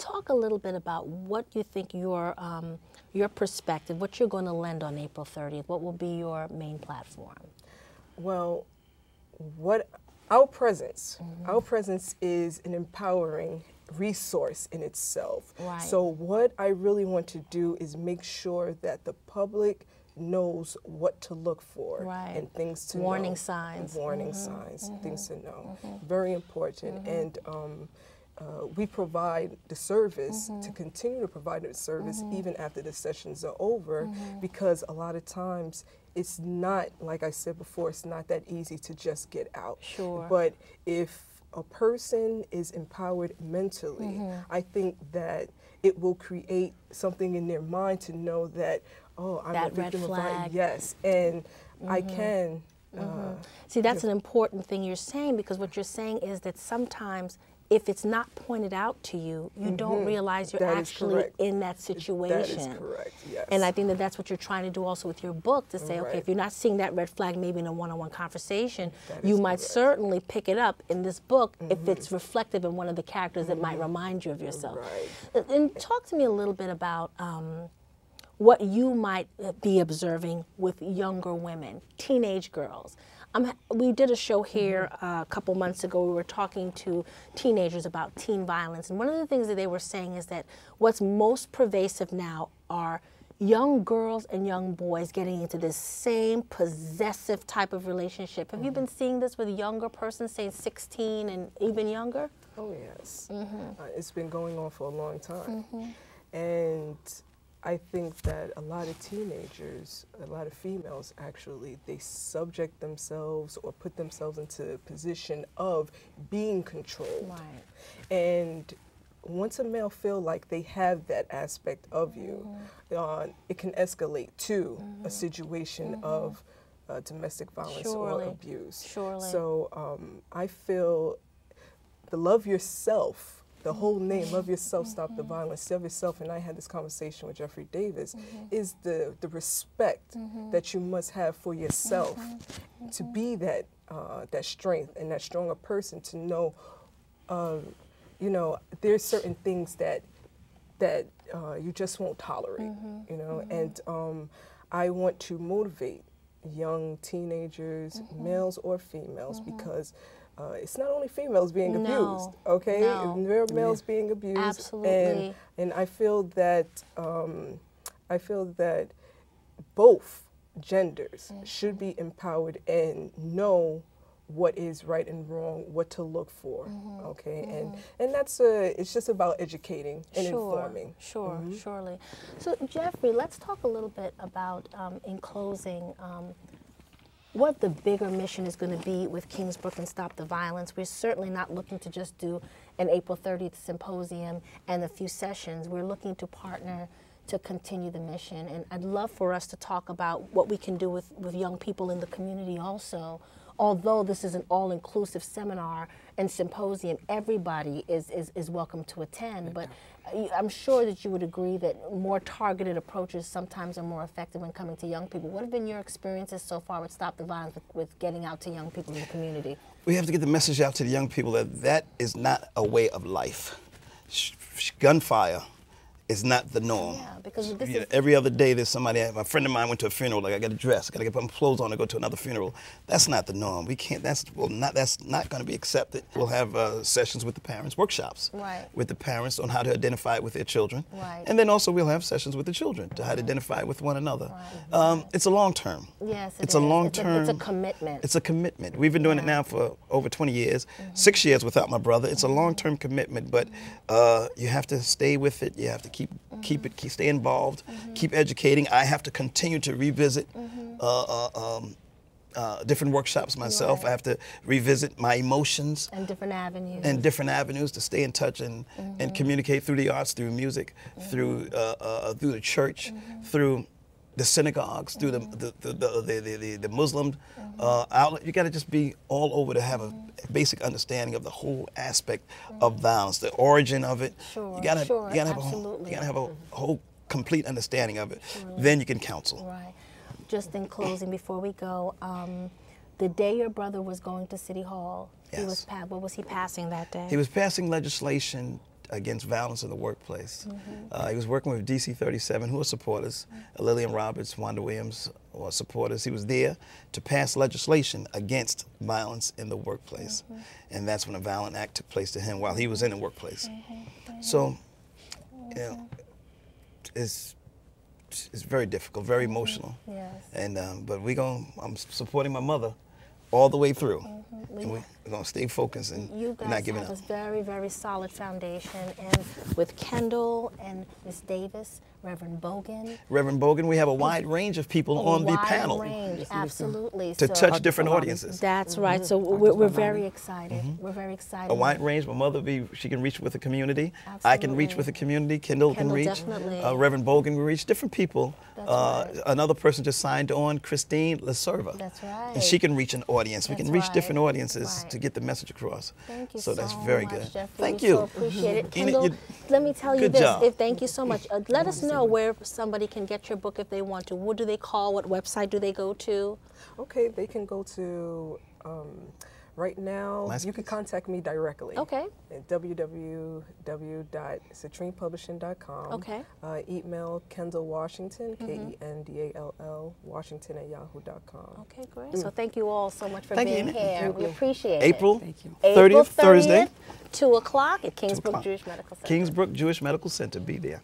talk a little bit about what you think your perspective, what you're going to lend on April 30th. What will be your main platform? Well, our presence is an empowering resource in itself. Right. So what I really want to do is make sure that the public knows what to look for and things to warning know. signs. Warning signs, things to know. Very important. And we provide the service to continue to provide the service even after the sessions are over, because a lot of times it's not, like I said before, it's not that easy to just get out. Sure. But if a person is empowered mentally, I think that it will create something in their mind to know that, oh, I'm that a victim red of flag. violence. Yes, and I can. See, that's an important thing you're saying, because what you're saying is that sometimes if it's not pointed out to you, you don't realize you're That is actually correct. in that situation. That is correct, yes. And I think that that's what you're trying to do also with your book, to say, okay, Right. if you're not seeing that red flag maybe in a one-on-one conversation, That you is might correct. certainly pick it up in this book if it's reflective in one of the characters that might remind you of yourself. Right. And talk to me a little bit about what you might be observing with younger women, teenage girls. We did a show here a couple months ago. We were talking to teenagers about teen violence, and one of the things that they were saying is that what's most pervasive now are young girls and young boys getting into this same possessive type of relationship. Have you been seeing this with younger persons, say 16 and even younger? Oh, yes. It's been going on for a long time. And I think that a lot of teenagers, a lot of females actually, they subject themselves or put themselves into a position of being controlled. Right. And once a male feel like they have that aspect of you, it can escalate to a situation of domestic violence or abuse. Surely. So I feel the love yourself, the whole name, Love Yourself, Stop the Violence, Love Yourself, and I had this conversation with Jeffrey Davis, is the respect that you must have for yourself to be that that strength and that stronger person, to know, you know, there's certain things that you just won't tolerate, you know, and I want to motivate young teenagers, males or females, because it's not only females being abused, okay? There are males being abused. Absolutely. And I feel that both genders should be empowered and know what is right and wrong, what to look for, okay? And that's it's just about educating and informing. Surely. So Jeffrey, let's talk a little bit about, in closing, what the bigger mission is going to be with Kingsbrook and Stop the Violence. We're certainly not looking to just do an April 30th symposium and a few sessions. We're looking to partner to continue the mission. And I'd love for us to talk about what we can do with young people in the community also. Although this is an all-inclusive seminar and symposium, everybody is welcome to attend. But I'm sure that you would agree that more targeted approaches sometimes are more effective when coming to young people. What have been your experiences so far with Stop the Violence, with getting out to young people in the community? We have to get the message out to the young people that that is not a way of life. Gunfire is not the norm. Yeah, because this is... Every other day there's somebody, a friend of mine went to a funeral, like I got to dress, I got to get my clothes on to go to another funeral. That's not the norm. We can't, that's not going to be accepted. We'll have sessions with the parents, workshops with the parents on how to identify with their children. And then also we'll have sessions with the children to how to identify with one another. It's a long term. Yes, it's a long term. It's a commitment. It's a commitment. We've been doing it now for over 20 years, 6 years without my brother. It's a long term commitment, but you have to stay with it. You have to stay involved, keep educating. I have to continue to revisit different workshops myself. I have to revisit my emotions. And different avenues. And different avenues to stay in touch and communicate through the arts, through music, through the church, through the synagogues, through the Muslim outlet. You got to just be all over to have a basic understanding of the whole aspect of violence, the origin of it. You got to have a whole complete understanding of it. Then you can counsel. Right. Just in closing, before we go, the day your brother was going to City Hall, what was he passing that day? He was passing legislation against violence in the workplace. He was working with DC 37, who are supporters. Lillian Roberts, Wanda Williams were supporters. He was there to pass legislation against violence in the workplace. And that's when a violent act took place to him while he was in the workplace. So, you know, it's very difficult, very emotional. Yes. And but I'm supporting my mother all the way through. And we're going to stay focused and You guys not giving have up. a very, very solid foundation, and with Kendall and Miss Davis, Reverend Bogan. Reverend Bogan, we have a wide range of people on the panel Range, absolutely. to So touch different audiences. that's right. So we're very excited. We're very excited. A wide range. My mother, she can reach with the community. I can reach Absolutely. with the community. Kendall can Kendall reach. definitely. Reverend Bogan will reach different people. That's right. Another person just signed on, Christine Laserva. That's right. And she can reach an audience. We That's can reach right. different audiences Right. to get the message across. Thank you so so that's very much, good. Jeffrey. Thank We you. so appreciate it. Ina, Kendall, let me tell you good this. job. Thank you so much. Let us know where somebody can get your book if they want to. What do they call? What website do they go to? Okay, they can go to, right now, MySpace. you can contact me directly. Okay. At www.citrinpublishing.com. Okay. Email Kendall Washington, Kendall, Washington @yahoo.com. Okay, great. So thank you all so much for Thank you, being Ina. here. We appreciate April it. Thank you. 30th, Thursday. 2 o'clock at Kingsbrook 2 o'clock. Jewish Medical Center. Kingsbrook Jewish Medical Center. Be there.